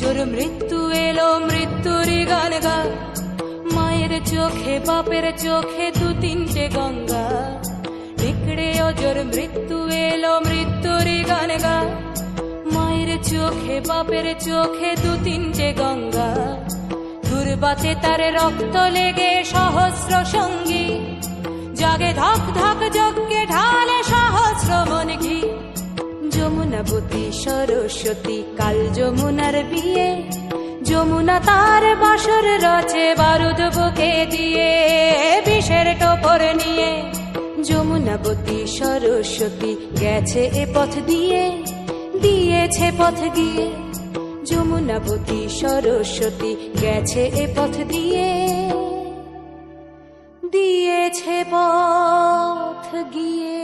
অজর মৃত্যু এলো মৃত্যুরই গান গা, মায়ের চোখে বাপের চোখে দু তিনটে গঙ্গা। নিকড়ে অজর মৃত্যু এলো মৃত্যুরই গান গা, মায়ের চোখে বাপের চোখে দু তিনটে গঙ্গা। দুর্বাতে তার রক্ত লেগে সহস্র সঙ্গী, জাগে ধক ধক যজ্ঞে ঢালে সহস্র মন ঘি। যমুনাবতী সরস্বতী কাল যমুনার বিয়ে, যমুনা তার বাসর রচে বারুদ বুকে দিয়ে বিষের টোপর নিয়ে। যমুনাবতী সরস্বতী গেছে এ পথ দিয়ে, দিয়েছে পথ গিয়ে। যমুনাবতী সরস্বতী গেছে এ পথ দিয়ে, দিয়েছে পথ গিয়ে।